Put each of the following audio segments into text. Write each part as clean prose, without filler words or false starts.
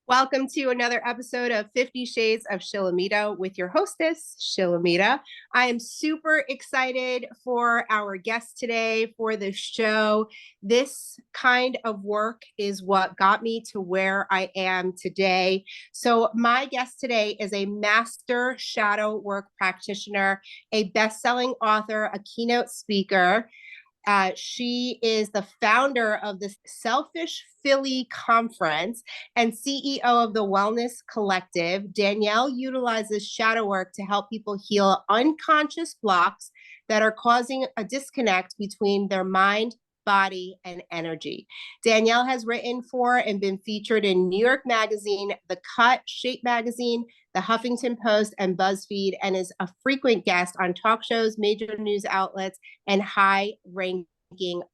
Welcome to another episode of 50 Shades of Shilamida with your hostess, Shilamida. I am super excited for our guest today for the show. This kind of work is what got me to where I am today. So, my guest today is a master shadow work practitioner, a best-selling author, a keynote speaker. She is the founder of the Selfish Philly Conference and CEO of the Wellness Collective. Danielle utilizes shadow work to help people heal unconscious blocks that are causing a disconnect between their mind, body, and energy. Danielle has written for and been featured in New York Magazine, The Cut, Shape Magazine, The Huffington Post, and BuzzFeed, and is a frequent guest on talk shows, major news outlets, and high-ranking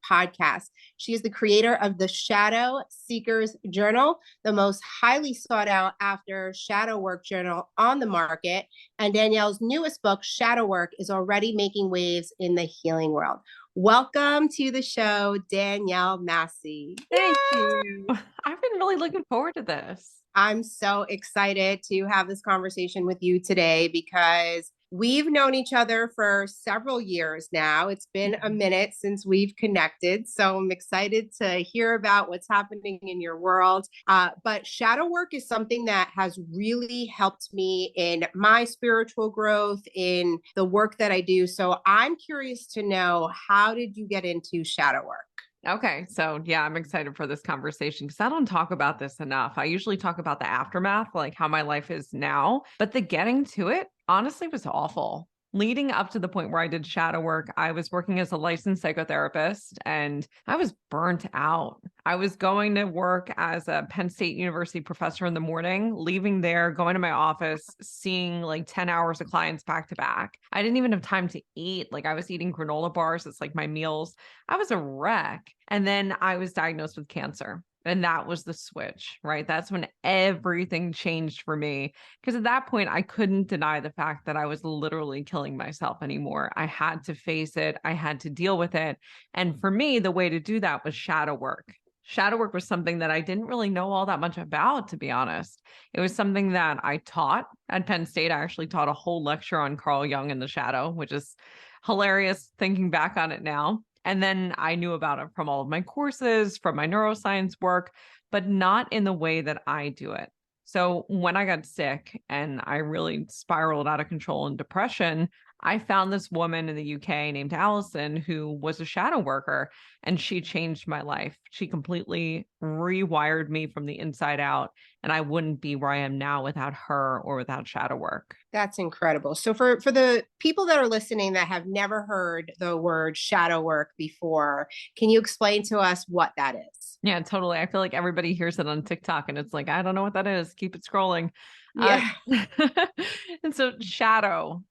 podcasts. She is the creator of the Shadow Seekers Journal, the most highly sought out after shadow work journal on the market. And Danielle's newest book, Shadow Work, is already making waves in the healing world. Welcome to the show, Danielle Massi. Thank you. I've been really looking forward to this. I'm so excited to have this conversation with you today because we've known each other for several years now. It's been a minute since we've connected. So I'm excited to hear about what's happening in your world. But shadow work is something that has really helped me in my spiritual growth, in the work that I do. So I'm curious to know, how did you get into shadow work? Okay. So, yeah, I'm excited for this conversation because I don't talk about this enough. I usually talk about the aftermath, like how my life is now, but the getting to it honestly was awful. Leading up to the point where I did shadow work, I was working as a licensed psychotherapist and I was burnt out. I was going to work as a Penn State University professor in the morning, leaving there, going to my office, seeing like 10 hours of clients back to back. I didn't even have time to eat. Like I was eating granola bars. It's like my meals. I was a wreck. And then I was diagnosed with cancer. And that was the switch, right? That's when everything changed for me. Because at that point, I couldn't deny the fact that I was literally killing myself anymore. I had to face it, I had to deal with it. And for me, the way to do that was shadow work. Shadow work was something that I didn't really know all that much about, to be honest. It was something that I taught at Penn State. I actually taught a whole lecture on Carl Jung and the shadow, which is hilarious thinking back on it now. And then I knew about it from all of my courses, from my neuroscience work, but not in the way that I do it. So when I got sick and I really spiraled out of control in depression, I found this woman in the UK named Allison who was a shadow worker, and she changed my life. She completely rewired me from the inside out, and I wouldn't be where I am now without her or without shadow work. That's incredible. So for the people that are listening that have never heard the word shadow work before, can you explain to us what that is? Yeah, totally. I feel like everybody hears it on TikTok and it's like, I don't know what that is. Keep it scrolling. Uh, Yeah. and so shadow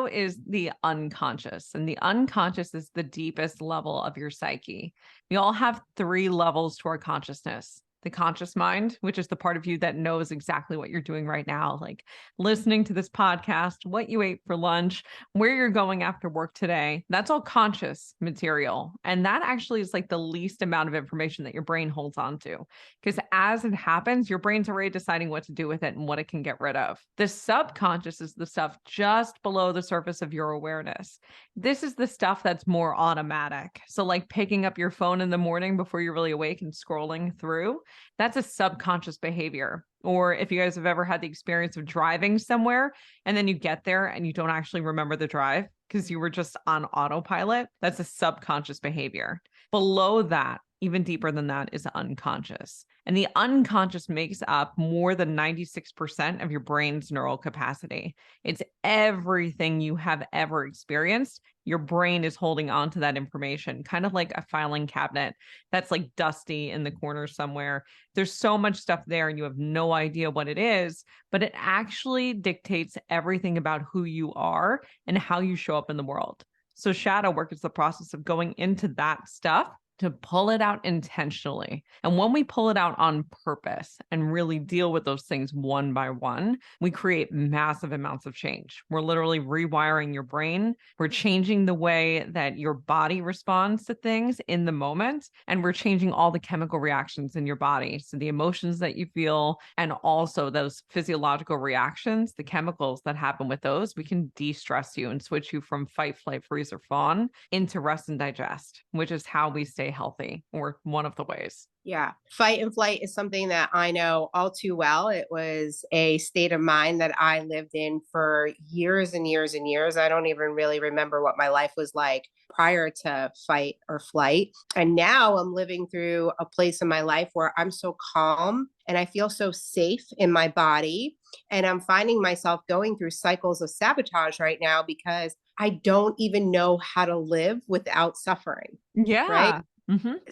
is the unconscious, and the unconscious is the deepest level of your psyche. We all have three levels to our consciousness. The conscious mind, which is the part of you that knows exactly what you're doing right now, like listening to this podcast, what you ate for lunch, where you're going after work today. That's all conscious material. And that actually is like the least amount of information that your brain holds on to. Because as it happens, your brain's already deciding what to do with it and what it can get rid of. The subconscious is the stuff just below the surface of your awareness. This is the stuff that's more automatic. So, like picking up your phone in the morning before you're really awake and scrolling through, that's a subconscious behavior. Or if you guys have ever had the experience of driving somewhere and then you get there and you don't actually remember the drive because you were just on autopilot, that's a subconscious behavior. Below that, even deeper than that, is unconscious. And the unconscious makes up more than 96% of your brain's neural capacity. It's everything you have ever experienced. Your brain is holding on to that information, kind of like a filing cabinet that's like dusty in the corner somewhere. There's so much stuff there and you have no idea what it is, but it actually dictates everything about who you are and how you show up in the world. So shadow work is the process of going into that stuff to pull it out intentionally. And when we pull it out on purpose and really deal with those things one by one, we create massive amounts of change. We're literally rewiring your brain. We're changing the way that your body responds to things in the moment. And we're changing all the chemical reactions in your body. So the emotions that you feel, and also those physiological reactions, the chemicals that happen with those, we can de-stress you and switch you from fight, flight, freeze, or fawn into rest and digest, which is how we stay healthy, or one of the ways. Yeah. Fight and flight is something that I know all too well. It was a state of mind that I lived in for years and years and years. I don't even really remember what my life was like prior to fight or flight. And now I'm living through a place in my life where I'm so calm and I feel so safe in my body. And I'm finding myself going through cycles of sabotage right now because I don't even know how to live without suffering. Right. Yeah.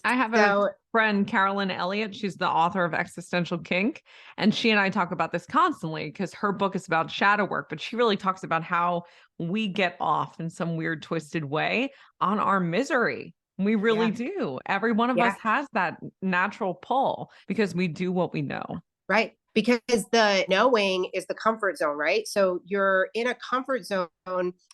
I have a So friend, Carolyn Elliott. She's the author of Existential Kink. And she and I talk about this constantly because her book is about shadow work, but she really talks about how we get off in some weird, twisted way on our misery. We really yeah, do. Every one of us yeah. has that natural pull because we do what we know. Right. Because the knowing is the comfort zone, right? So you're in a comfort zone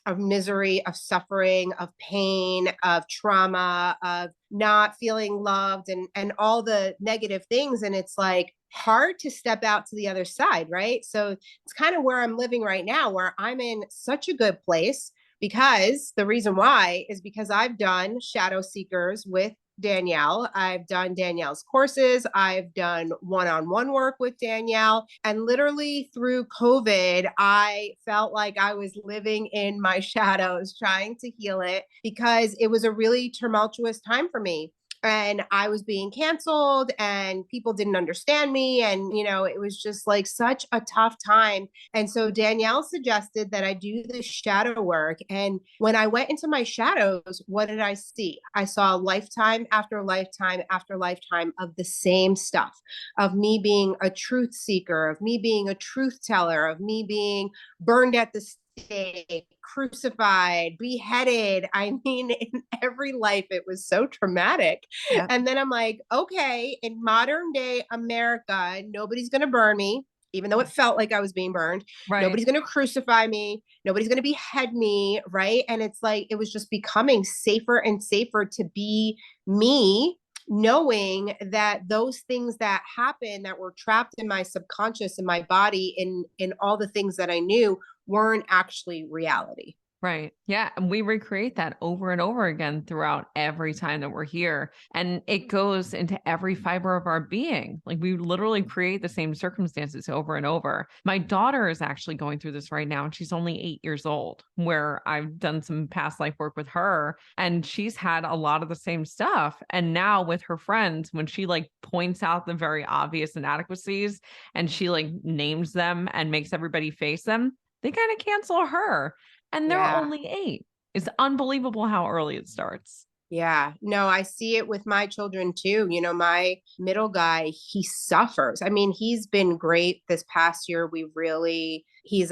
of misery, of suffering, of pain, of trauma, of not feeling loved and all the negative things. And it's like hard to step out to the other side, right? So it's kind of where I'm living right now, where I'm in such a good place because the reason why is because I've done shadow seekers with Danielle. I've done Danielle's courses. I've done one-on-one work with Danielle. And literally through COVID, I felt like I was living in my shadows, trying to heal it because it was a really tumultuous time for me. And I was being canceled and people didn't understand me. And, it was just like such a tough time. And so Danielle suggested that I do this shadow work. And when I went into my shadows, what did I see? I saw lifetime after lifetime after lifetime of the same stuff, of me being a truth seeker, of me being a truth teller, of me being burned at the stake, crucified, beheaded. I mean, in every life, it was so traumatic. Yep. And then I'm like, okay, in modern day America, nobody's going to burn me, even though it felt like I was being burned. Right. Nobody's going to crucify me. Nobody's going to behead me. Right. And it's like, it was just becoming safer and safer to be me, knowing that those things that happened that were trapped in my subconscious in my body in all the things that I knew weren't actually reality. Right. Yeah. And we recreate that over and over again throughout every time that we're here. And it goes into every fiber of our being. Like we literally create the same circumstances over and over. My daughter is actually going through this right now, and she's only 8 years old, where I've done some past life work with her, and she's had a lot of the same stuff. And now with her friends, when she like points out the very obvious inadequacies and she like names them and makes everybody face them, they kind of cancel her. And they're Yeah. only 8. It's unbelievable how early it starts. Yeah, no, I see it with my children too. My middle guy, he suffers. I mean, he's been great this past year. He's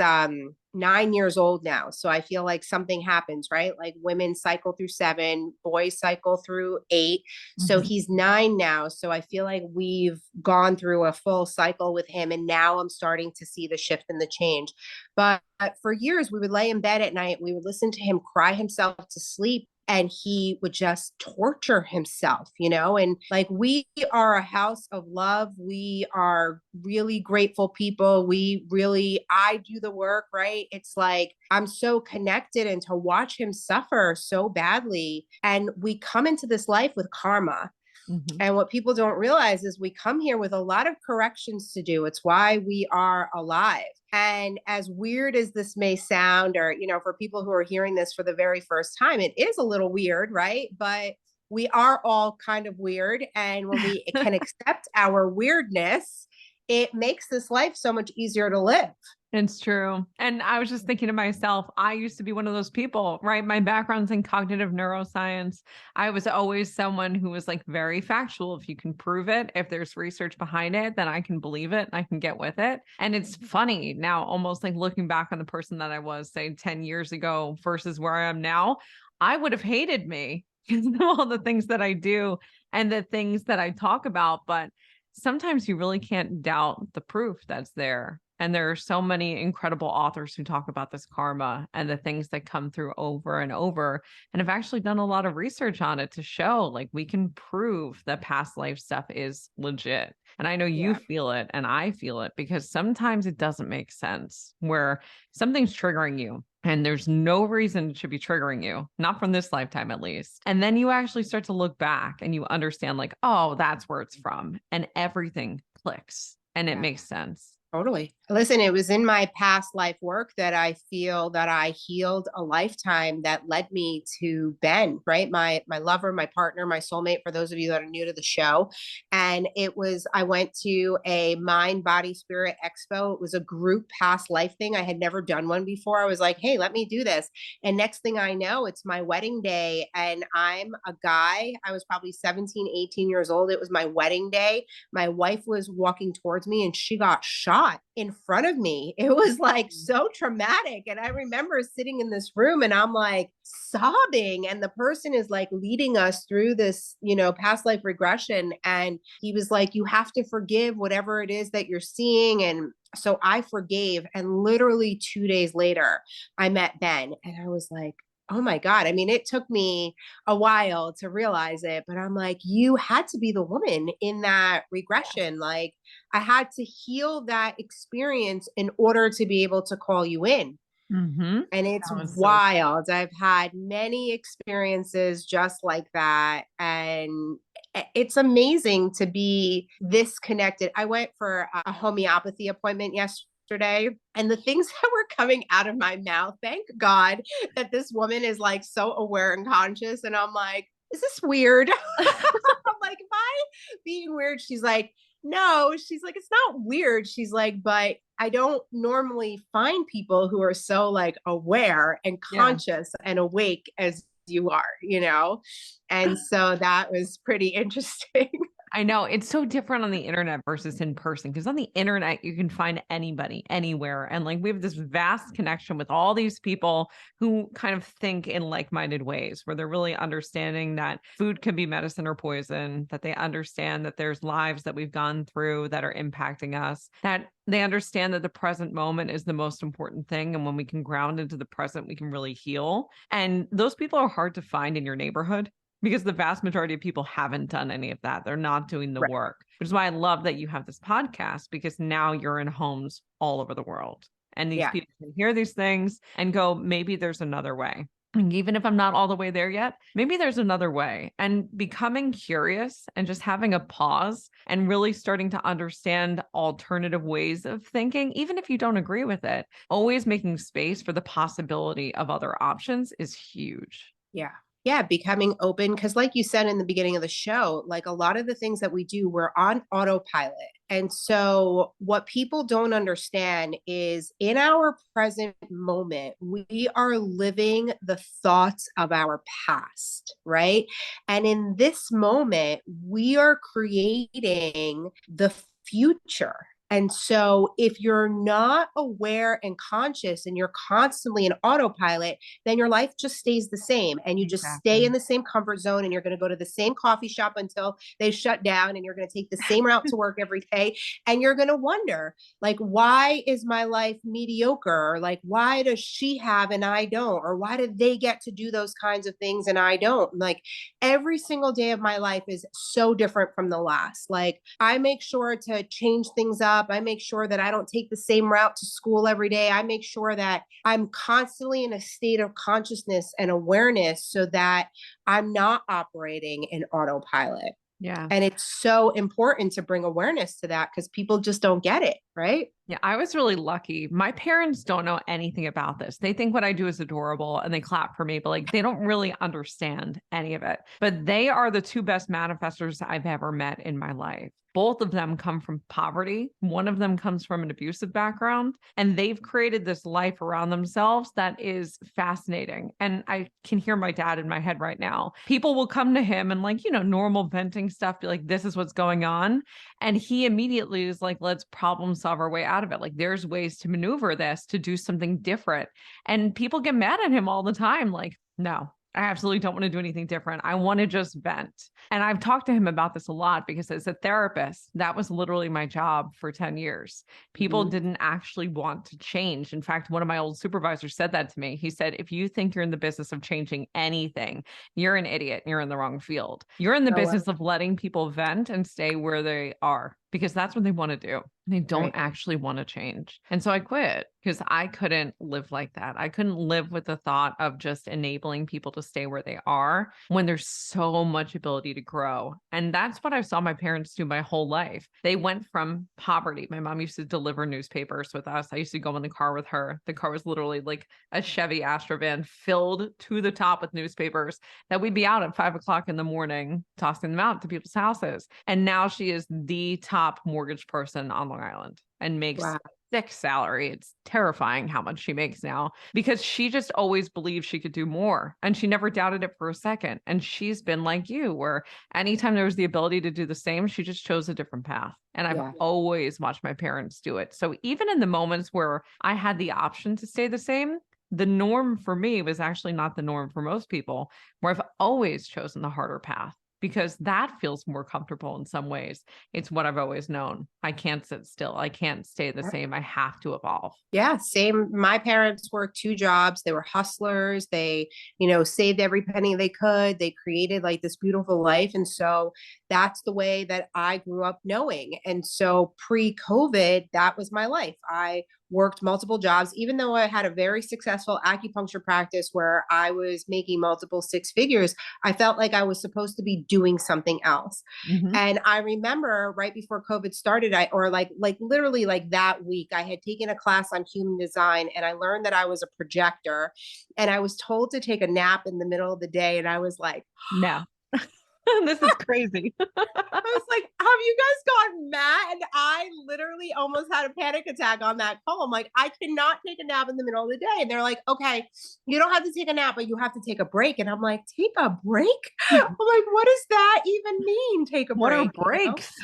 9 years old now. So I feel like something happens, right? Like women cycle through 7, boys cycle through 8. So Mhm. he's 9 now. So I feel like we've gone through a full cycle with him. And now I'm starting to see the shift and the change. But for years, we would lay in bed at night. We would listen to him cry himself to sleep and he would just torture himself, and like we are a house of love. We are really grateful people. I do the work, right? It's like I'm so connected, and to watch him suffer so badly. And we come into this life with karma. Mhm. And what people don't realize is we come here with a lot of corrections to do. It's why we are alive. And as weird as this may sound, or, for people who are hearing this for the very first time, it is a little weird, right? But we are all kind of weird. And when we can accept our weirdness, it makes this life so much easier to live. It's true. And I was just thinking to myself, I used to be one of those people, right? My background's in cognitive neuroscience. I was always someone who was like very factual. If you can prove it, if there's research behind it, then I can believe it and I can get with it. And it's funny now, almost like looking back on the person that I was, say, 10 years ago versus where I am now. I would have hated me because of all the things that I do and the things that I talk about. But sometimes you really can't doubt the proof that's there. And there are so many incredible authors who talk about this karma and the things that come through over and over. And have actually done a lot of research on it to show like we can prove that past life stuff is legit. And I know you Yeah. feel it and I feel it because sometimes it doesn't make sense where something's triggering you and there's no reason it should be triggering you, not from this lifetime at least. And then you actually start to look back and you understand, like, oh, that's where it's from. And everything clicks and it Yeah. makes sense. Totally. Listen, it was in my past life work that I feel that I healed a lifetime that led me to Ben, right? My lover, my partner, my soulmate, for those of you that are new to the show. And I went to a mind, body, spirit expo. It was a group past life thing. I had never done one before. I was like, hey, let me do this. And next thing I know, it's my wedding day. And I'm a guy. I was probably 17, 18 years old. It was my wedding day. My wife was walking towards me and she got shot in front of me. It was like so traumatic. And I remember sitting in this room and I'm like sobbing. And the person is like leading us through this, past life regression. And he was like, you have to forgive whatever it is that you're seeing. And so I forgave. And literally 2 days later, I met Ben and I was like, oh my God. I mean, it took me a while to realize it, but I'm like, you had to be the woman in that regression. Like, I had to heal that experience in order to be able to call you in. Mm-hmm. And it's That was so wild. I've had many experiences just like that. And it's amazing to be this connected. I went for a homeopathy appointment yesterday, and the things that were coming out of my mouth, thank God that this woman is like so aware and conscious. And I'm like, is this weird? I'm like, am I being weird? She's like, no, she's like, it's not weird. She's like, but I don't normally find people who are so like aware and yeah. conscious and awake as you are. And so that was pretty interesting. I know it's so different on the internet versus in person because on the internet you can find anybody anywhere, and like we have this vast connection with all these people who kind of think in like-minded ways where they're really understanding that food can be medicine or poison, that they understand that there's lives that we've gone through that are impacting us, that they understand that the present moment is the most important thing, and when we can ground into the present we can really heal. And those people are hard to find in your neighborhood because the vast majority of people haven't done any of that. They're not doing the Right. work, which is why I love that you have this podcast, because now you're in homes all over the world. And these Yeah. people can hear these things and go, maybe there's another way. And even if I'm not all the way there yet, maybe there's another way. And becoming curious and just having a pause and really starting to understand alternative ways of thinking, even if you don't agree with it, always making space for the possibility of other options is huge. Yeah. Yeah, becoming open. Because, like you said in the beginning of the show, like a lot of the things that we do, we're on autopilot. And so, what people don't understand is in our present moment, we are living the thoughts of our past, right? And in this moment, we are creating the future. And so, if you're not aware and conscious and you're constantly in autopilot, then your life just stays the same. And you just stay in Exactly. the same comfort zone and you're going to go to the same coffee shop until they shut down and you're going to take the same route to work every day. And you're going to wonder, like, why is my life mediocre? Or like, why does she have and I don't? Or why do they get to do those kinds of things and I don't? Like, every single day of my life is so different from the last. Like, I make sure to change things up. I make sure that I don't take the same route to school every day. I make sure that I'm constantly in a state of consciousness and awareness so that I'm not operating in autopilot. Yeah. And it's so important to bring awareness to that because people just don't get it, right? Yeah, I was really lucky. My parents don't know anything about this. They think what I do is adorable and they clap for me, but like they don't really understand any of it. But they are the two best manifestors I've ever met in my life. Both of them come from poverty. One of them comes from an abusive background, and they've created this life around themselves that is fascinating. And I can hear my dad in my head right now. People will come to him and, like, normal venting stuff, be like, this is what's going on. And he immediately is like, let's problem solve our way out of it. Like, there's ways to maneuver this to do something different. And people get mad at him all the time. Like, no, I absolutely don't want to do anything different. I want to just vent. And I've talked to him about this a lot because as a therapist, that was literally my job for 10 years. People Mhm. didn't actually want to change. In fact, one of my old supervisors said that to me. He said, if you think you're in the business of changing anything, you're an idiot. You're in the wrong field. You're in the Oh, wow. business of letting people vent and stay where they are because that's what they want to do. They don't Right. actually want to change. And so I quit because I couldn't live like that. I couldn't live with the thought of just enabling people to stay where they are when there's so much ability to grow. And that's what I saw my parents do my whole life. They went from poverty. My mom used to deliver newspapers with us. I used to go in the car with her. The car was literally like a Chevy Astra van filled to the top with newspapers that we'd be out at 5 o'clock in the morning, tossing them out to people's houses. And now she is the top mortgage person on Long Island and makes Wow. sick salary. It's terrifying how much she makes now because she just always believed she could do more and she never doubted it for a second. And she's been like you, where anytime there was the ability to do the same, she just chose a different path. And I've Yeah. always watched my parents do it. So even in the moments where I had the option to stay the same, the norm for me was actually not the norm for most people, where I've always chosen the harder path because that feels more comfortable in some ways. It's what I've always known. I can't sit still. I can't stay the same. I have to evolve. Yeah, same. My parents worked two jobs. They were hustlers. They, saved every penny they could. They created like this beautiful life. And so that's the way that I grew up knowing. And so pre-COVID, that was my life. I worked multiple jobs, even though I had a very successful acupuncture practice where I was making multiple six figures. I felt like I was supposed to be doing something else. Mm-hmm. And I remember right before COVID started, or like literally like that week, I had taken a class on human design and I learned that I was a projector. And I was told to take a nap in the middle of the day. And I was like, No, this is crazy. I was like, have you guys gotten mad? And I literally almost had a panic attack on that call. I'm like, I cannot take a nap in the middle of the day. And they're like, okay, you don't have to take a nap, but you have to take a break. And I'm like, take a break? I'm like, what does that even mean? Take a What are break, you know? breaks?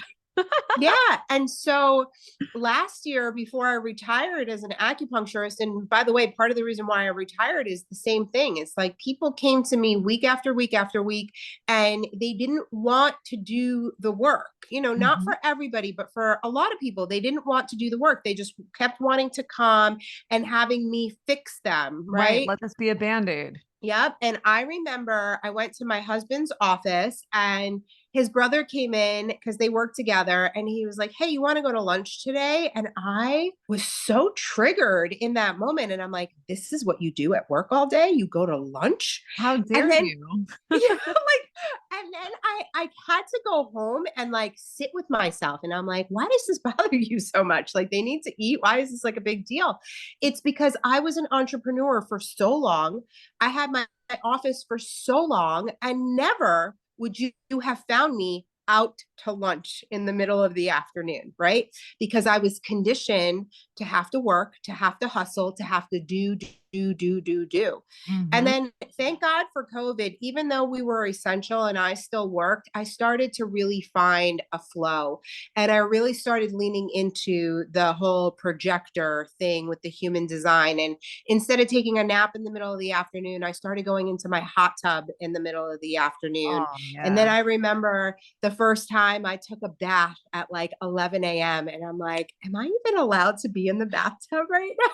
Yeah. And so last year, before I retired as an acupuncturist, and by the way, part of the reason why I retired is the same thing. It's like people came to me week after week after week, and they didn't want to do the work, not Mhm. for everybody, but for a lot of people, they didn't want to do the work. They just kept wanting to come and having me fix them. Right. Right. Let this be a band-aid. Yep. And I remember I went to my husband's office and his brother came in because they worked together and he was like, hey, you want to go to lunch today? And I was so triggered in that moment. And I'm like, this is what you do at work all day? You go to lunch? How And dare then, you? yeah, like, and then I had to go home and like sit with myself. And I'm like, why does this bother you so much? Like, they need to eat. Why is this like a big deal? It's because I was an entrepreneur for so long. I had my office for so long, and never would you have found me out to lunch in the middle of the afternoon, right? Because I was conditioned to have to work, to have to hustle, to have to do. And Mhm. then thank God for COVID, even though we were essential and I still worked, I started to really find a flow. And I really started leaning into the whole projector thing with the human design. And instead of taking a nap in the middle of the afternoon, I started going into my hot tub in the middle of the afternoon. Oh, And then yeah. I remember the first time I took a bath at like 11 a.m. And I'm like, am I even allowed to be in the bathtub right now?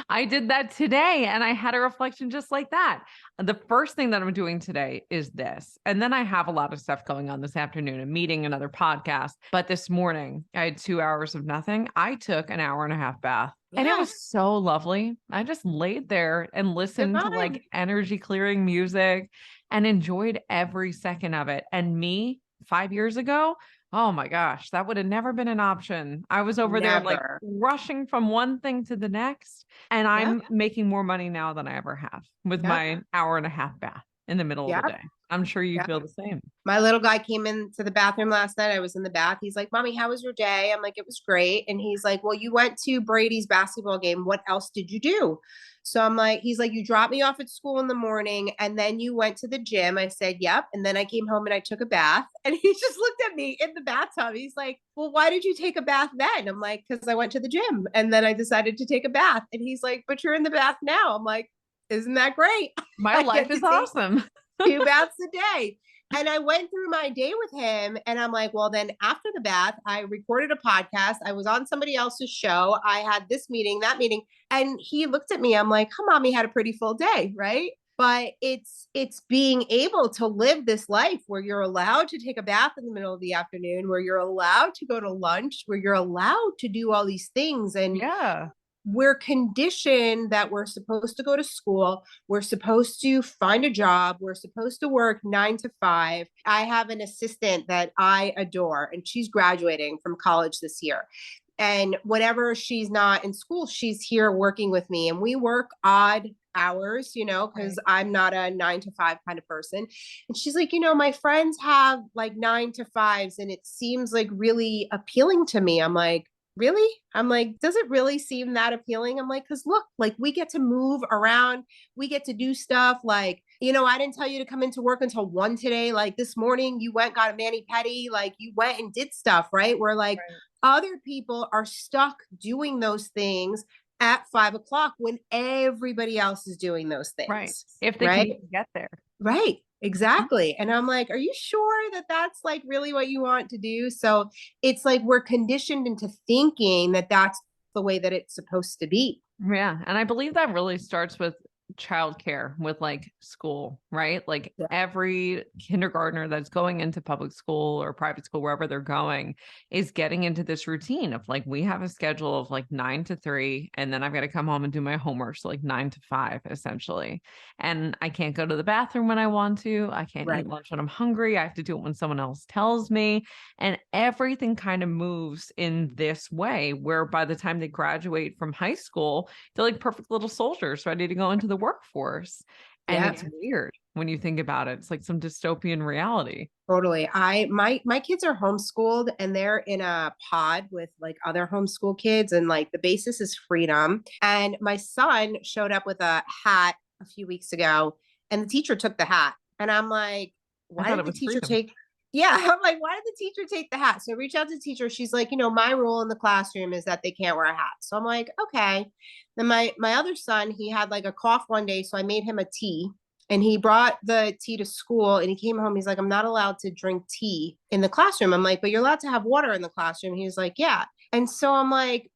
I did that today and I had a reflection just like that. The first thing that I'm doing today is this. And then I have a lot of stuff going on this afternoon, a meeting, another podcast. But this morning, I had 2 hours of nothing. I took an hour and a half bath. And it Yeah, was so lovely. I just laid there and listened to divine. like energy clearing music and enjoyed every second of it. And me, 5 years ago, oh my gosh, that would have never been an option. I was over there like Never. rushing from one thing to the next. And Yep. I'm making more money now than I ever have with Yep. my hour and a half bath in the middle of the Yep. day. I'm sure you Yep. feel the same. My little guy came into the bathroom last night. I was in the bath. He's like, Mommy, how was your day? I'm like, it was great. And he's like, well, you went to Brady's basketball game. What else did you do? So I'm like, he's like, you dropped me off at school in the morning and then you went to the gym. I said, yep. And then I came home and I took a bath. And he just looked at me in the bathtub. He's like, well, why did you take a bath then? I'm like, because I went to the gym and then I decided to take a bath. And he's like, but you're in the bath now. I'm like, Isn't that great? My I life get is to take awesome. 2 baths a day. And I went through my day with him and I'm like, well, then after the bath, I recorded a podcast. I was on somebody else's show. I had this meeting, that meeting. And he looked at me. I'm like, huh, mommy had a pretty full day, right? But it's being able to live this life where you're allowed to take a bath in the middle of the afternoon, where you're allowed to go to lunch, where you're allowed to do all these things. And Yeah. we're conditioned that we're supposed to go to school, we're supposed to find a job, we're supposed to work 9 to 5. I have an assistant that I adore, and she's graduating from college this year. And whenever she's not in school, she's here working with me, and we work odd hours, because Right. I'm not a 9 to 5 kind of person. And she's like, my friends have like 9 to 5s, and it seems like really appealing to me. I'm like, really? I'm like, does it really seem that appealing? I'm like, because look, like we get to move around, we get to do stuff. Like, I didn't tell you to come into work until 1 today. Like this morning, you went, got a mani pedi, like you went and did stuff, right? Where like Right. other people are stuck doing those things at 5 o'clock when everybody else is doing those Right. things, If they can right? even get there. Right. Exactly. And I'm like, are you sure that that's like really what you want to do? So it's like we're conditioned into thinking that that's the way that it's supposed to be. Yeah. And I believe that really starts with childcare, with like school, right? Like Yeah. every kindergartner that's going into public school or private school, wherever they're going, is getting into this routine of like, we have a schedule of like 9 to 3, and then I've got to come home and do my homework. So like 9 to 5, essentially. And I can't go to the bathroom when I want to. I can't Right. eat lunch when I'm hungry. I have to do it when someone else tells me. And everything kind of moves in this way, where by the time they graduate from high school, they're like perfect little soldiers ready to go into the workforce. And Yeah. it's weird when you think about it. It's like some dystopian reality. Totally. My kids are homeschooled and they're in a pod with like other homeschool kids, and like the basis is freedom. And my son showed up with a hat a few weeks ago and the teacher took the hat. And I'm like, I why thought did it the was teacher freedom. take Yeah, I'm like, why did the teacher take the hat? So I reached out to the teacher. She's like, my rule in the classroom is that they can't wear a hat. So I'm like, okay. Then my other son, he had like a cough one day, so I made him a tea, and he brought the tea to school, and he came home. He's like, I'm not allowed to drink tea in the classroom. I'm like, but you're allowed to have water in the classroom. He's like, yeah. And so I'm like,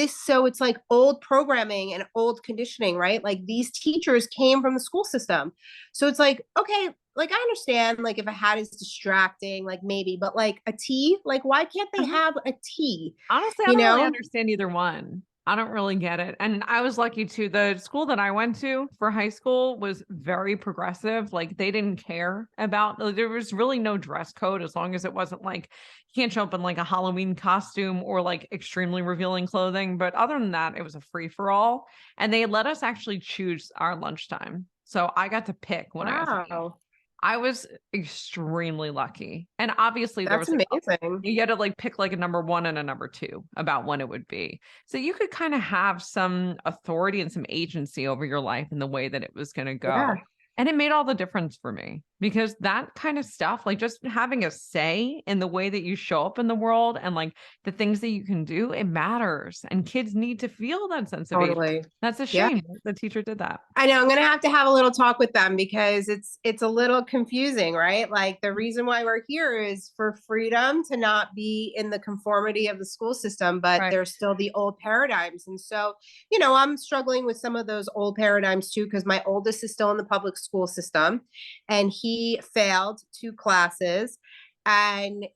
so it's like old programming and old conditioning, right? Like these teachers came from the school system. So it's like, okay, like I understand, like if a hat is distracting, like maybe, but like a tea, like why can't they Mhm. have a tea? Honestly, I You don't really know? understand either one. I don't really get it. And I was lucky too. The school that I went to for high school was very progressive. Like they didn't care about, like, there was really no dress code, as long as it wasn't like you can't show up in like a Halloween costume or like extremely revealing clothing. But other than that, it was a free for all. And they let us actually choose our lunchtime. So I got to pick what I got to eat. Wow. I was extremely lucky. And obviously there That's was like amazing. you had to like pick like a number one and a number two about when it would be. So you could kind of have some authority and some agency over your life and the way that it was going to Yeah, go. And it made all the difference for me, because that kind of stuff, like just having a say in the way that you show up in the world and like the things that you can do, it matters. And kids need to feel that sense of agency. totally. That's a Yeah. shame the teacher did that. I know I'm gonna have to have a little talk with them because it's a little confusing, right? Like the reason why we're here is for freedom to not be in the conformity of the school system, but Right. there's still the old paradigms. And so, I'm struggling with some of those old paradigms too, because my oldest is still in the public school system and he failed 2 classes. And,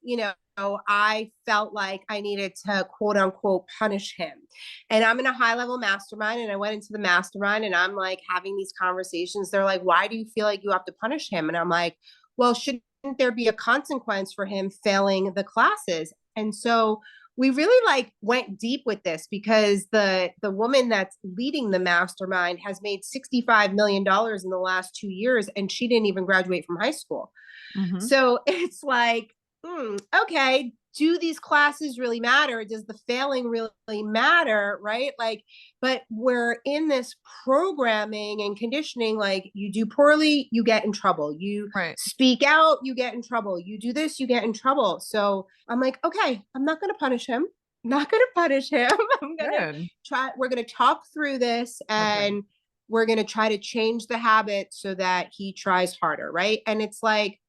I felt like I needed to quote unquote punish him. And I'm in a high level mastermind, and I went into the mastermind and I'm like having these conversations. They're like, why do you feel like you have to punish him? And I'm like, well, shouldn't there be a consequence for him failing the classes? And so we really like went deep with this because the woman that's leading the mastermind has made $65 million in the last 2 years, and she didn't even graduate from high school. Mm-hmm. So it's like, okay, do these classes really matter? Does the failing really matter? Right? Like, but we're in this programming and conditioning, like you do poorly, you get in trouble. You Right. speak out, you get in trouble. You do this, you get in trouble. So I'm like, okay, I'm not going to punish him. I'm not going to punish him. I'm going to Good. we're going to talk through this Okay. and we're going to try to change the habit so that he tries harder, right? And it's like,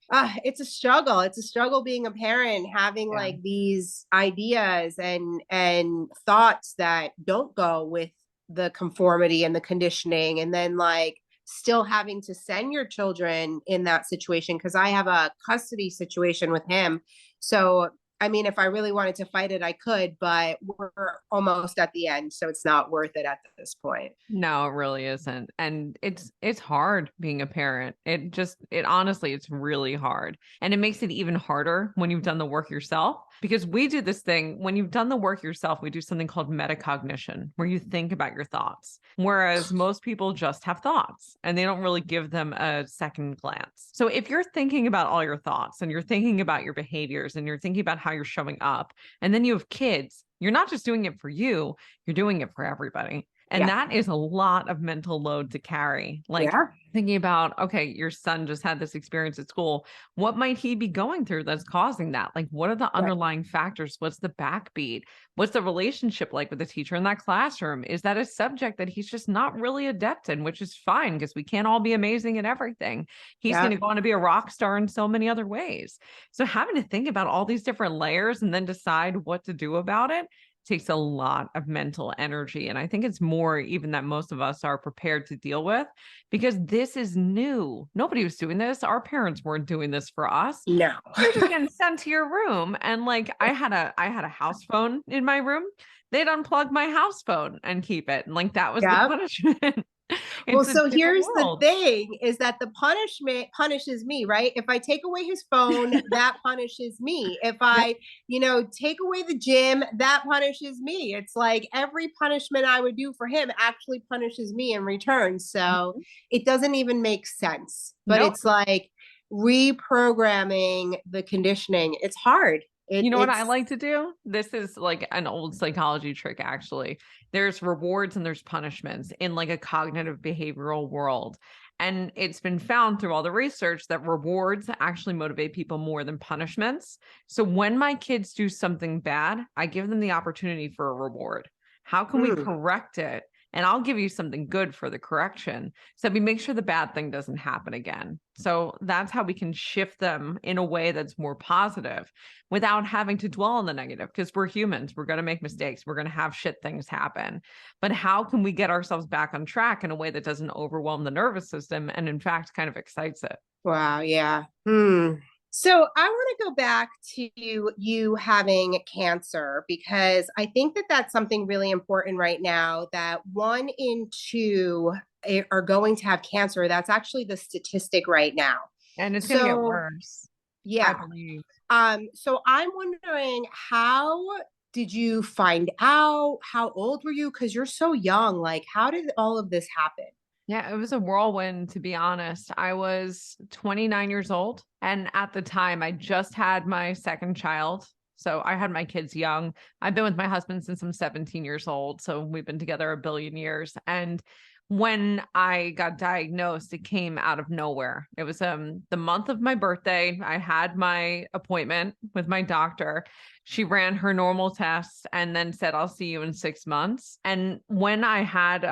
it's a struggle. It's a struggle being a parent, having Yeah. like these ideas and thoughts that don't go with the conformity and the conditioning, and then like still having to send your children in that situation, because I have a custody situation with him. So I mean, if I really wanted to fight it, I could, but we're almost at the end, so it's not worth it at this point. No, it really isn't. And it's hard being a parent. It honestly, it's really hard. And it makes it even harder when you've done the work yourself, because we do this thing when you've done the work yourself, we do something called metacognition, where you think about your thoughts. Whereas most people just have thoughts and they don't really give them a second glance. So if you're thinking about all your thoughts and you're thinking about your behaviors and you're thinking about how you're showing up, and then you have kids, you're not just doing it for you, you're doing it for everybody. And Yeah. that is a lot of mental load to carry. Like Yeah. thinking about, okay, your son just had this experience at school. What might he be going through that's causing that? Like, what are the Right. underlying factors? What's the backbeat? What's the relationship like with the teacher in that classroom? Is that a subject that he's just not really adept in, which is fine because we can't all be amazing at everything. He's Yeah. going to go on to be a rock star in so many other ways. So having to think about all these different layers and then decide what to do about it takes a lot of mental energy. And I think it's more even that most of us are prepared to deal with, because this is new. Nobody was doing this. Our parents weren't doing this for us. No. You're just getting sent to your room. And like I had a house phone in my room. They'd unplug my house phone and keep it. And like that was the Yeah. punishment. Well, It's a so different here's the world. thing is that the punishment punishes me, right? If I take away his phone, that punishes me. If Yep. I, take away the gym, that punishes me. It's like every punishment I would do for him actually punishes me in return. So it doesn't even make sense. But Nope. it's like reprogramming the conditioning. It's hard. You know what I It's like to do? This is like an old psychology trick, actually. There's rewards and there's punishments in like a cognitive behavioral world. And it's been found through all the research that rewards actually motivate people more than punishments. So when my kids do something bad, I give them the opportunity for a reward. How can we correct it? And I'll give you something good for the correction. So we make sure the bad thing doesn't happen again. So that's how we can shift them in a way that's more positive without having to dwell on the negative, because we're humans. We're going to make mistakes. We're going to have shit things happen. But how can we get ourselves back on track in a way that doesn't overwhelm the nervous system and, in fact, kind of excites it? wow, yeah. So I want to go back to you having cancer, because I think that that's something really important right now, that 1 in 2 are going to have cancer. That's actually the statistic right now. And it's going to get So worse, I yeah. believe. So I'm wondering, how did you find out? How old were you? Because you're so young. Like, how did all of this happen? Yeah, it was a whirlwind, to be honest. I was 29 years old. And at the time, I just had my second child. So I had my kids young. I've been with my husband since I'm 17 years old. So we've been together a billion years. And when I got diagnosed, it came out of nowhere. It was the month of my birthday. I had my appointment with my doctor. She ran her normal tests and then said, I'll see you in 6 months. And when I had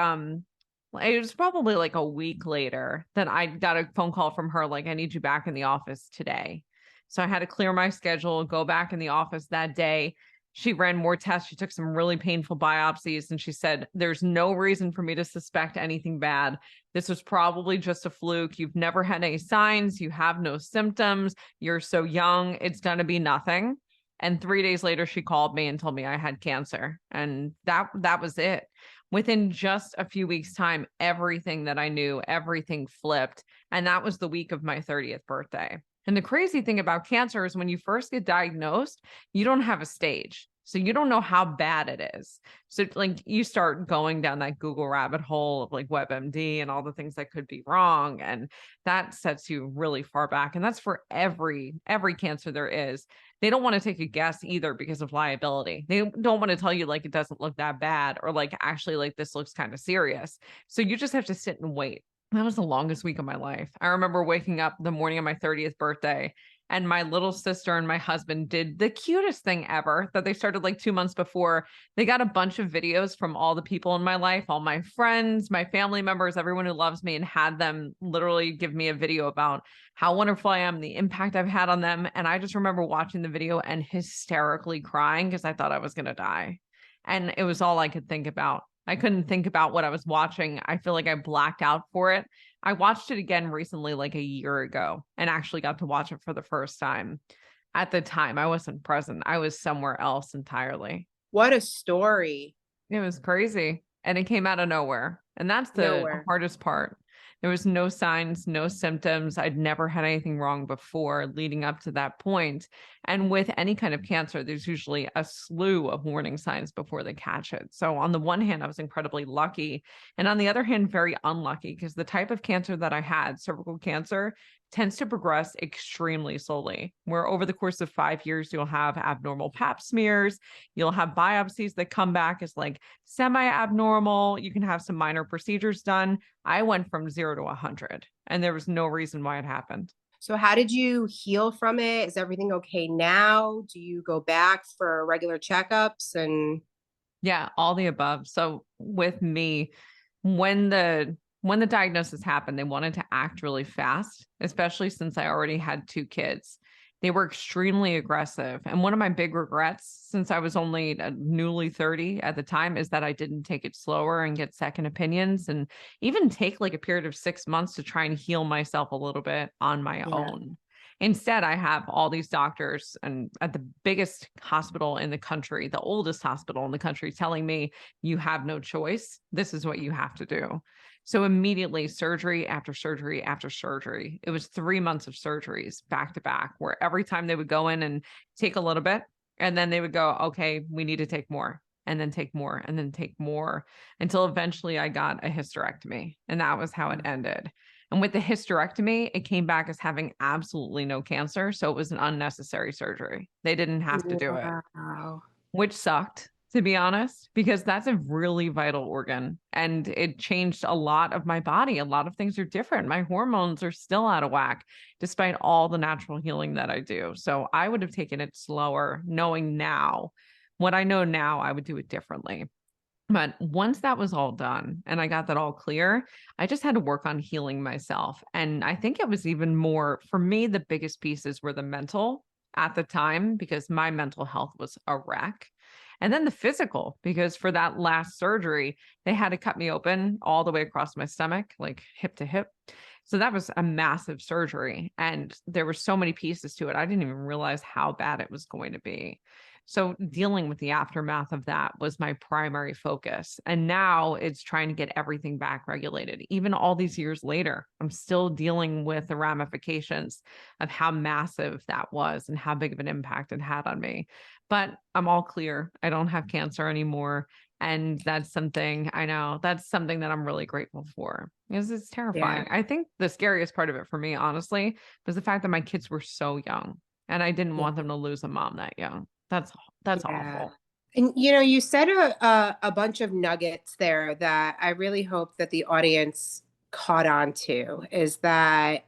it was probably like a week later that I got a phone call from her, like, I need you back in the office today. So I had to clear my schedule, go back in the office that day. She ran more tests. She took some really painful biopsies, and she said, there's no reason for me to suspect anything bad. This was probably just a fluke. You've never had any signs. You have no symptoms. You're so young. It's going to be nothing. And 3 days later, she called me and told me I had cancer. And that was it. Within just a few weeks' time, everything that I knew, everything flipped. And that was the week of my 30th birthday. And the crazy thing about cancer is when you first get diagnosed, you don't have a stage. So you don't know how bad it is. So like you start going down that Google rabbit hole of like WebMD and all the things that could be wrong. And that sets you really far back. And that's for every cancer there is. They don't want to take a guess either because of liability. They don't want to tell you like it doesn't look that bad, or like actually like this looks kind of serious. So you just have to sit and wait. That was the longest week of my life. I remember waking up the morning of my 30th birthday And my little sister and my husband did the cutest thing ever that they started like 2 months before. They got a bunch of videos from all the people in my life, all my friends, my family members, everyone who loves me, and had them literally give me a video about how wonderful I am, the impact I've had on them. And I just remember watching the video and hysterically crying because I thought I was going to die. And it was all I could think about. I couldn't think about what I was watching. I feel like I blacked out for it. I watched it again recently, like a year ago, and actually got to watch it for the first time. At the time, I wasn't present. I was somewhere else entirely. What a story. It was crazy. And it came out of nowhere. And that's the Nowhere. hardest part. There was no signs, no symptoms. I'd never had anything wrong before leading up to that point. And with any kind of cancer, there's usually a slew of warning signs before they catch it. So on the one hand, I was incredibly lucky. And on the other hand, very unlucky because the type of cancer that I had, cervical cancer, tends to progress extremely slowly, where over the course of 5 years, you'll have abnormal pap smears, you'll have biopsies that come back as like semi-abnormal, you can have some minor procedures done. I went from 0 to 100, and there was no reason why it happened. So how did you heal from it? Is everything okay now? Do you go back for regular checkups? And Yeah, all the above. So with me, when the diagnosis happened, they wanted to act really fast, especially since I already had 2 kids. They were extremely aggressive. And one of my big regrets, since I was only newly 30 at the time, is that I didn't take it slower and get second opinions and even take like a period of 6 months to try and heal myself a little bit on my yeah, own. Instead, I have all these doctors and at the biggest hospital in the country, the oldest hospital in the country, telling me, you have no choice. This is what you have to do. So immediately surgery after surgery after surgery. It was 3 months of surgeries back to back, where every time they would go in and take a little bit, and then they would go, okay, we need to take more, and then take more, and then take more, until eventually I got a hysterectomy. And that was how it ended. And with the hysterectomy, it came back as having absolutely no cancer. So it was an unnecessary surgery. They didn't have to do it, wow. which sucked, to be honest, because that's a really vital organ and it changed a lot of my body. A lot of things are different. My hormones are still out of whack, despite all the natural healing that I do. So I would have taken it slower, knowing now what I know now, I would do it differently. But once that was all done and I got that all clear, I just had to work on healing myself. And I think it was even more for me, the biggest pieces were the mental at the time, because my mental health was a wreck. And then the physical, because for that last surgery, they had to cut me open all the way across my stomach, like hip to hip. So that was a massive surgery. And there were so many pieces to it. I didn't even realize how bad it was going to be. So dealing with the aftermath of that was my primary focus. And now it's trying to get everything back regulated. Even all these years later, I'm still dealing with the ramifications of how massive that was and how big of an impact it had on me. But I'm all clear. I don't have cancer anymore. And that's something I know that's something that I'm really grateful for, because it's Yeah. terrifying. I think the scariest part of it for me, honestly, was the fact that my kids were so young and I didn't Yeah. want them to lose a mom that young. That's Yeah. awful. And you said a bunch of nuggets there that I really hope that the audience caught on to is that,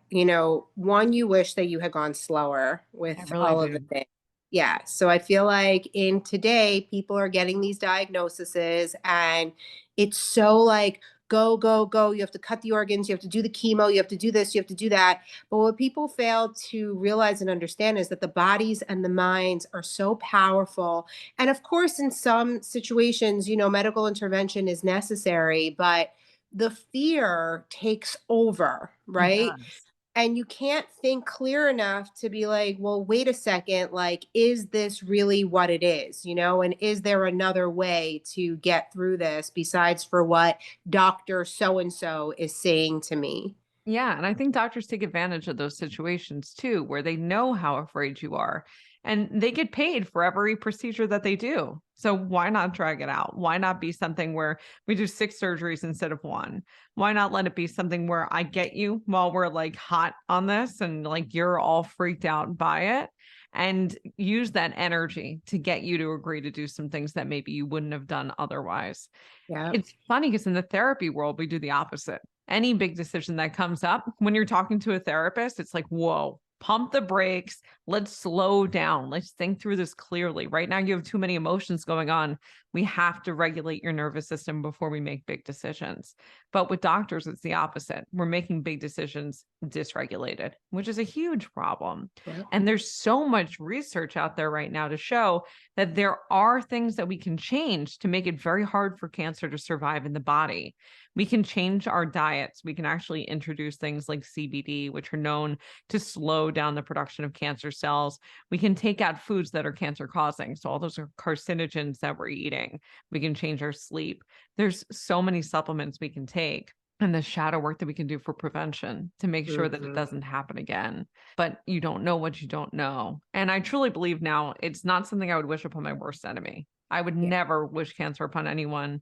one, you wish that you had gone slower I with really all of the do. things. Yeah. So I feel like in today, people are getting these diagnoses and it's so like, go, go, go. You have to cut the organs, you have to do the chemo, you have to do this, you have to do that. But what people fail to realize and understand is that the bodies and the minds are so powerful. And of course, in some situations, medical intervention is necessary, but the fear takes over, It right? does. And you can't think clear enough to be like, well, wait a second, like, is this really what it is? And is there another way to get through this besides for what Dr. So and so is saying to me? Yeah, and I think doctors take advantage of those situations too, where they know how afraid you are and they get paid for every procedure that they do. So why not drag it out? Why not be something where we do 6 surgeries instead of one? Why not let it be something where I get you while we're like hot on this and like you're all freaked out by it, and use that energy to get you to agree to do some things that maybe you wouldn't have done otherwise. Yeah. It's funny because in the therapy world, we do the opposite. Any big decision that comes up when you're talking to a therapist, it's like, whoa, pump the brakes. Let's slow down. Let's think through this clearly. Right now, you have too many emotions going on. We have to regulate your nervous system before we make big decisions. But with doctors, it's the opposite. We're making big decisions dysregulated, which is a huge problem. Yeah. And there's so much research out there right now to show that there are things that we can change to make it very hard for cancer to survive in the body. We can change our diets. We can actually introduce things like CBD, which are known to slow down the production of cancer cells. We can take out foods that are cancer causing. So all those are carcinogens that we're eating. We can change our sleep. There's so many supplements we can take and the shadow work that we can do for prevention to make sure that it doesn't happen again. But you don't know what you don't know. And I truly believe now it's not something I would wish upon my worst enemy. I would never wish cancer upon anyone.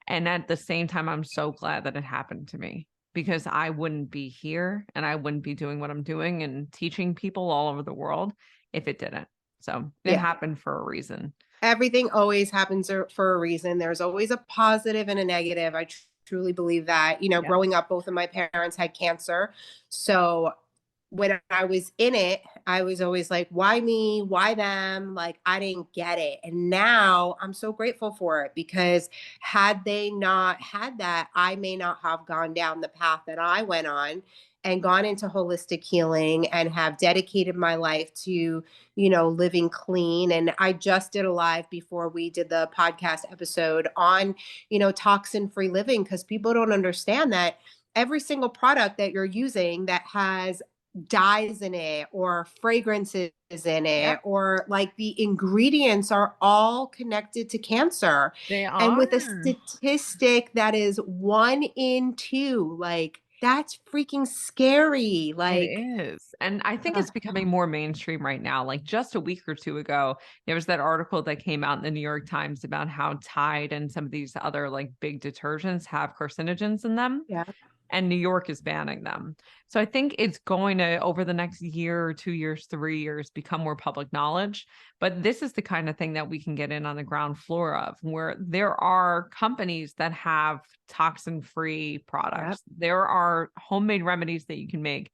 And at the same time, I'm so glad that it happened to me because I wouldn't be here and I wouldn't be doing what I'm doing and teaching people all over the world if it didn't. So it happened for a reason. Everything always happens for a reason. There's always a positive and a negative. I truly believe that. Growing up, both of my parents had cancer. So when I was in it, I was always like, why me? Why them? Like, I didn't get it. And now I'm so grateful for it because had they not had that, I may not have gone down the path that I went on and gone into holistic healing and have dedicated my life to, living clean. And I just did a live before we did the podcast episode on, toxin free living because people don't understand that every single product that you're using that has dyes in it or fragrances in it or like the ingredients are all connected to cancer. They And with a are. statistic that is 1 in 2, like that's freaking scary. It Like, is. And I think it's becoming more mainstream right now. Like just a week or two ago, there was that article that came out in the New York Times about how Tide and some of these other like big detergents have carcinogens in them. yeah, And New York is banning them. So I think it's going to, over the next year, 2 years, 3 years, become more public knowledge. But this is the kind of thing that we can get in on the ground floor of, where there are companies that have toxin-free products. There are homemade remedies that you can make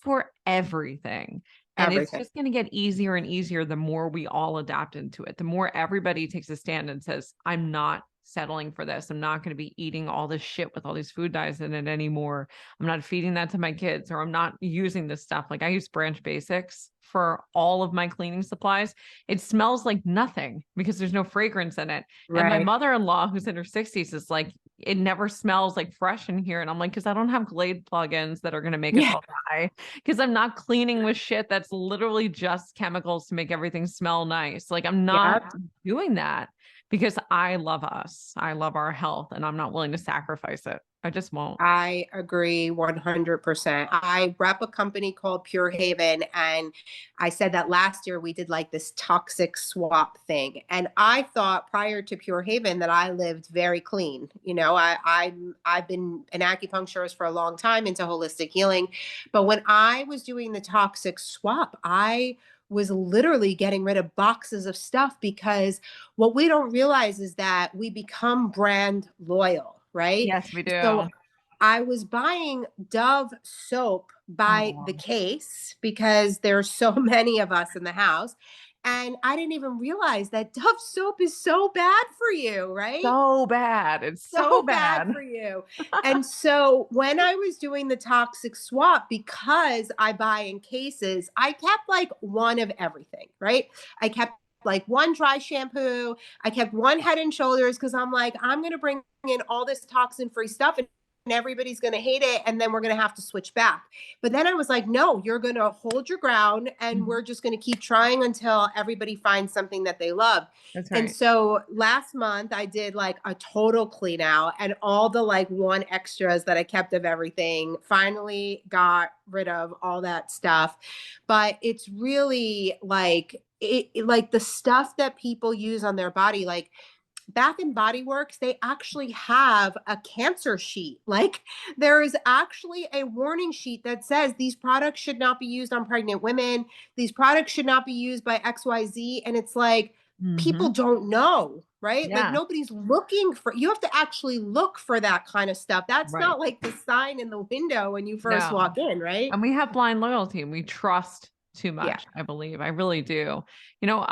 for everything. And it's just going to get easier and easier the more we all adapt into it. The more everybody takes a stand and says, I'm not settling for this. I'm not going to be eating all this shit with all these food dyes in it anymore. I'm not feeding that to my kids, or I'm not using this stuff. Like I use Branch Basics for all of my cleaning supplies. It smells like nothing because there's no fragrance in it. And my mother-in-law, who's in her 60s, is like, it never smells like fresh in here. And I'm like, because I don't have Glade plugins that are going to make us all die. Because I'm not cleaning with shit that's literally just chemicals to make everything smell nice. Like I'm not doing that because I love us. I love our health and I'm not willing to sacrifice it. I just won't. I agree 100%. I rep a company called Pure Haven. And I said that last year we did like this toxic swap thing. And I thought prior to Pure Haven that I lived very clean. I've been an acupuncturist for a long time into holistic healing. But when I was doing the toxic swap, I was literally getting rid of boxes of stuff because what we don't realize is that we become brand loyal. Right? Yes, we do. So I was buying Dove soap by the case because there's so many of us in the house. And I didn't even realize that Dove soap is so bad for you, right? So bad. It's so bad for you. And so when I was doing the toxic swap, because I buy in cases, I kept like one of everything, right? I kept like one dry shampoo. I kept one Head and Shoulders because I'm like, I'm going to bring in all this toxin free stuff and everybody's going to hate it. And then we're going to have to switch back. But then I was like, no, you're going to hold your ground and we're just going to keep trying until everybody finds something that they love. That's right. And so last month I did like a total clean out and all the like one extras that I kept of everything finally got rid of all that stuff. But it's really like, like the stuff that people use on their body, like Bath and Body Works, they actually have a cancer sheet. Like there is actually a warning sheet that says these products should not be used on pregnant women. These products should not be used by XYZ. And it's like, people don't know, right? Yeah. Like nobody's looking for, you have to actually look for that kind of stuff. That's not like the sign in the window when you first walk in, right? And we have blind loyalty and we trust too Yeah. much, I believe. I really do. You know,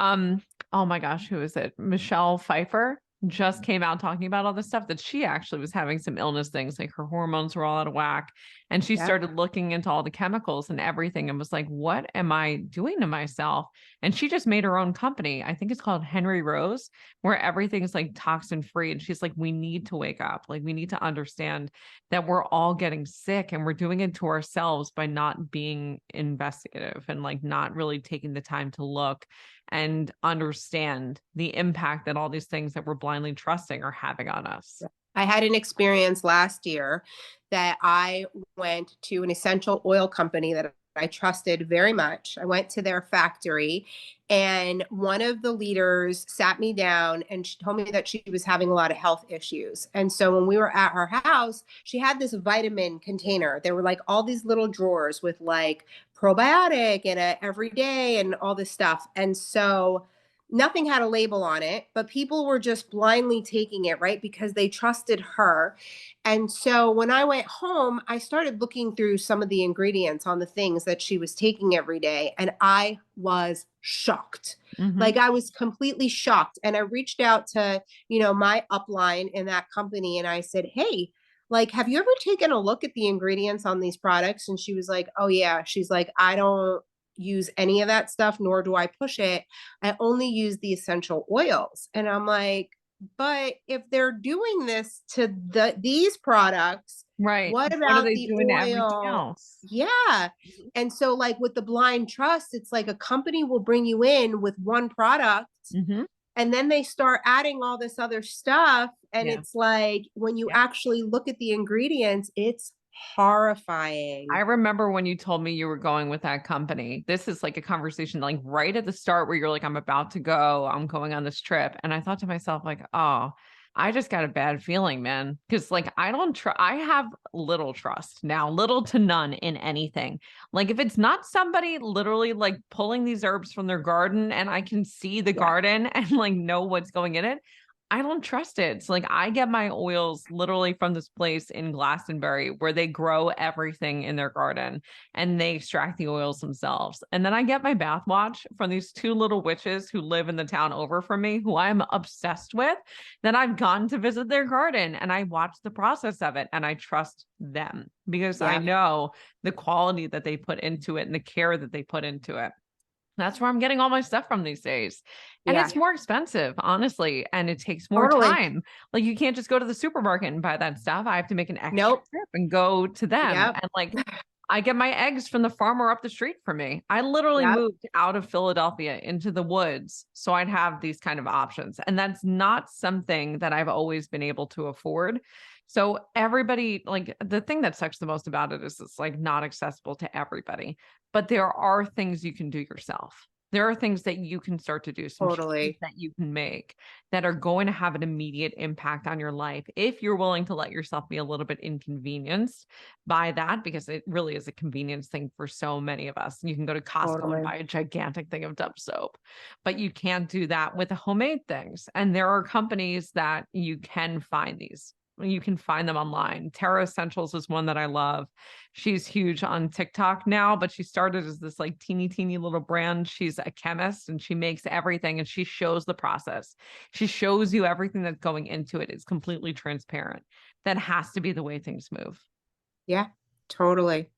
oh my gosh, who is it? Michelle Pfeiffer just came out talking about all this stuff that she actually was having some illness things, like her hormones were all out of whack. And she Yeah. started looking into all the chemicals and everything and was like, what am I doing to myself? And she just made her own company. I think it's called Henry Rose, where everything's like toxin free. And she's like, we need to wake up. Like, we need to understand that we're all getting sick and we're doing it to ourselves by not being investigative and like not really taking the time to look and understand the impact that all these things that we're blindly trusting are having on us. I had an experience last year that I went to an essential oil company that I trusted very much. I went to their factory, and one of the leaders sat me down and she told me that she was having a lot of health issues. And so when we were at her house, she had this vitamin container. There were like all these little drawers with like probiotic and a every day and all this stuff. And so nothing had a label on it, but people were just blindly taking it, right? Because they trusted her. And so when I went home, I started looking through some of the ingredients on the things that she was taking every day, and I was shocked. Mm-hmm. Like, I was completely shocked. And I reached out to, my upline in that company and I said, "Hey, like, have you ever taken a look at the ingredients on these products?" And she was like, "Oh yeah." She's like, "I don't use any of that stuff, nor do I push it. I only use the essential oils." And I'm like, but if they're doing this to these products, Right. what What are about they the doing to everything oil? else? Yeah. And so, like, with the blind trust, it's like a company will bring you in with one product Mm-hmm. and then they start adding all this other stuff. And Yeah. it's like, when you Yeah. actually look at the ingredients, it's horrifying. I remember when you told me you were going with that company. This is like a conversation like right at the start where you're like, I'm about to go, I'm going on this trip. And I thought to myself, like, oh, I just got a bad feeling, man. Cause like I don't trust, I have little trust now, little to none in anything. Like if it's not somebody literally like pulling these herbs from their garden and I can see the Yeah. garden and like know what's going in it, I don't trust it. So like I get my oils literally from this place in Glastonbury where they grow everything in their garden and they extract the oils themselves. And then I get my bath watch from these two little witches who live in the town over from me, who I'm obsessed with, that I've gone to visit their garden and I watch the process of it and I trust them because I Yeah. know the quality that they put into it and the care that they put into it. That's where I'm getting all my stuff from these days. And Yeah. it's more expensive, honestly, and it takes more Totally. time. Like you can't just go to the supermarket and buy that stuff. I have to make an extra Nope. trip and go to them. Yep. And like I get my eggs from the farmer up the street from me. I literally Yep. moved out of Philadelphia into the woods so I'd have these kind of options. And that's not something that I've always been able to afford. So everybody, like the thing that sucks the most about it is it's like not accessible to everybody, but there are things you can do yourself. There are things that you can start to do, some changes Totally. that you can make that are going to have an immediate impact on your life if you're willing to let yourself be a little bit inconvenienced by that, because it really is a convenience thing for so many of us. You can go to Costco and Totally. buy a gigantic thing of Dove soap, but you can't do that with the homemade things. And there are companies that you can find these. You can find them online. Terra Essentials is one that I love. She's huge on TikTok now, but she started as this like teeny little brand. She's a chemist and she makes everything and she shows the process. She shows you everything that's going into it. It's completely transparent. That has to be the way things move. Yeah, totally.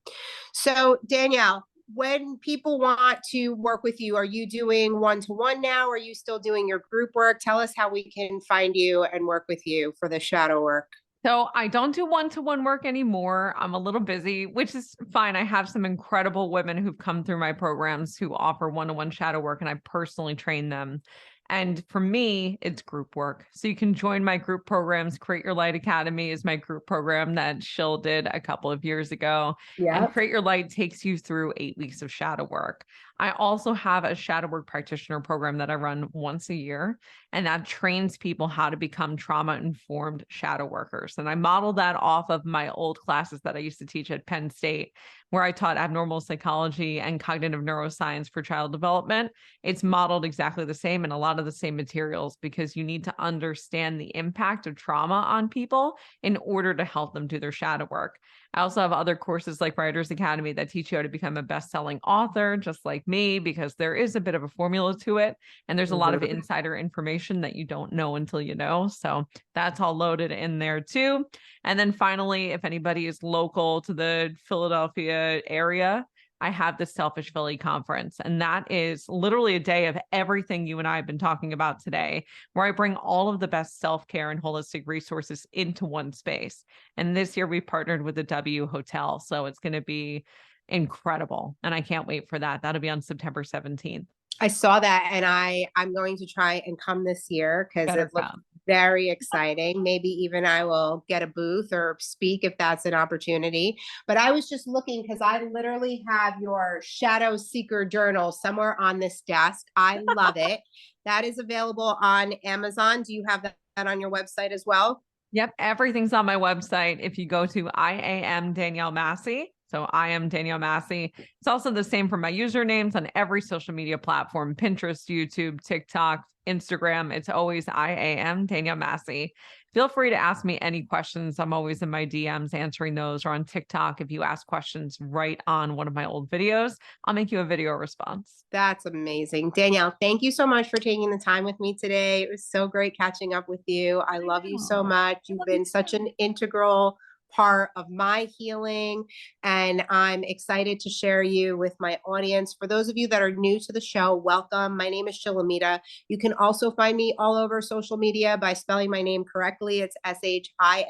So, Danielle, when people want to work with you, are you doing one-to-one now? Are you still doing your group work? Tell us how we can find you and work with you for the shadow work. So I don't do one-to-one work anymore. I'm a little busy, which is fine. I have some incredible women who've come through my programs who offer one-to-one shadow work, and I personally train them. And for me, it's group work. So you can join my group programs. Create Your Light Academy is my group program that Shill did a couple of years ago. And Yeah. Create Your Light takes you through 8 weeks of shadow work. I also have a shadow work practitioner program that I run once a year, and that trains people how to become trauma-informed shadow workers. And I modeled that off of my old classes that I used to teach at Penn State, where I taught abnormal psychology and cognitive neuroscience for child development. It's modeled exactly the same and a lot of the same materials, because you need to understand the impact of trauma on people in order to help them do their shadow work. I also have other courses like Writers Academy that teach you how to become a best-selling author, just like like me, because there is a bit of a formula to it. And there's a lot of Mhm. insider information that you don't know until you know. So that's all loaded in there too. And then finally, if anybody is local to the Philadelphia area, I have the Selfish Philly conference. And that is literally a day of everything you and I have been talking about today, where I bring all of the best self-care and holistic resources into one space. And this year we partnered with the W Hotel. So it's going to be incredible. And I can't wait for that. That'll be on September 17th. I saw that, and I'm going to try and come this year because it Better looks come. very exciting. Maybe even I will get a booth or speak if that's an opportunity. But I was just looking because I literally have your Shadow Seeker journal somewhere on this desk. I love it. That is available on Amazon. Do you have that on your website as well? Yep, everything's on my website. If you go to I am Danielle Massi. So I am Danielle Massi. It's also the same for my usernames on every social media platform: Pinterest, YouTube, TikTok, Instagram. It's always I am Danielle Massi. Feel free to ask me any questions. I'm always in my DMs answering those, or on TikTok. If you ask questions right on one of my old videos, I'll make you a video response. That's amazing. Danielle, thank you so much for taking the time with me today. It was so great catching up with you. I I love you so know. much. You've been such an integral part of my healing, and I'm excited to share you with my audience. For those of you that are new to the show, welcome. My name is Shilamida. You can also find me all over social media by spelling my name correctly. It's Shilamida.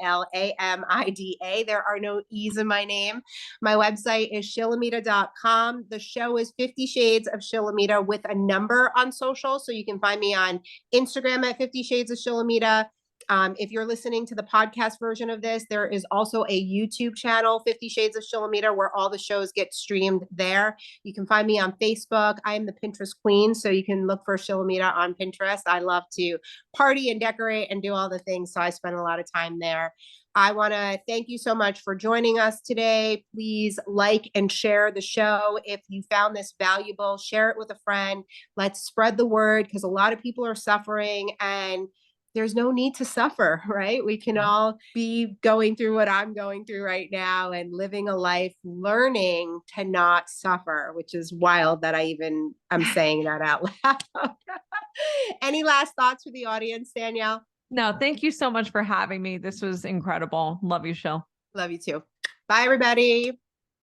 There are no E's in my name. My website is shilamida.com. The show is 50 Shades of Shilamida with a number on social. So you can find me on Instagram at 50 Shades of Shilamida. If you're listening to the podcast version of this, there is also a YouTube channel, 50 Shades of Shilamida, where all the shows get streamed there. You can find me on Facebook. I am the Pinterest queen, so you can look for Shilamida on Pinterest. I love to party and decorate and do all the things, so I spend a lot of time there. I want to thank you so much for joining us today. Please like and share the show. If you found this valuable, share it with a friend. Let's spread the word, because a lot of people are suffering, and there's no need to suffer, right? We can all be going through what I'm going through right now and living a life learning to not suffer, which is wild that I even am saying that out loud. Any last thoughts for the audience, Danielle? No, thank you so much for having me. This was incredible. Love you, Shil. Love you too. Bye, everybody.